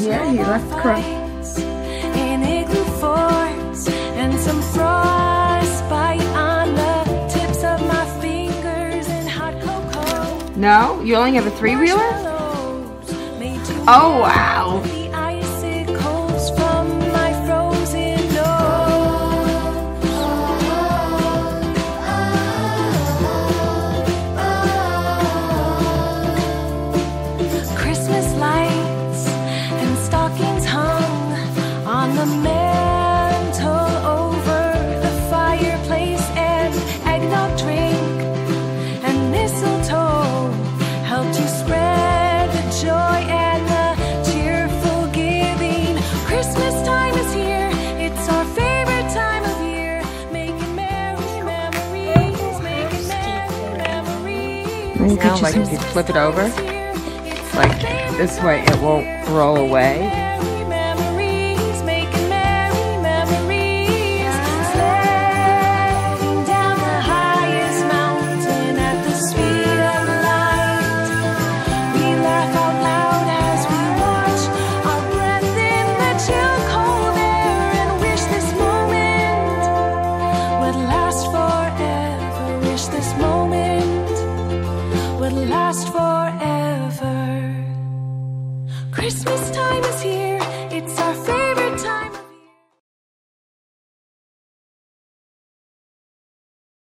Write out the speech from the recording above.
Yeah, he left crumbs. And igloo forts and some frostbite on the tips of my fingers and hot cocoa. No? You only have a three-wheeler? Marshmallows made to Oh, wow. the icicles from my frozen nose. Christmas lights and stockings hung on the mantle over the fireplace, and eggnog drink and mistletoe helped to spread the joy and the cheerful giving. Christmas time is here, it's our favorite time of year, making merry memories, making merry memories. Now, like if you flip it over, like this way it won't roll away. Merry memories, making merry memories. Sledding down the highest mountain at the speed of light. We laugh out loud as we watch our breath in the chill cold air and wish this moment would last forever. Wish this moment would last forever. Christmas time.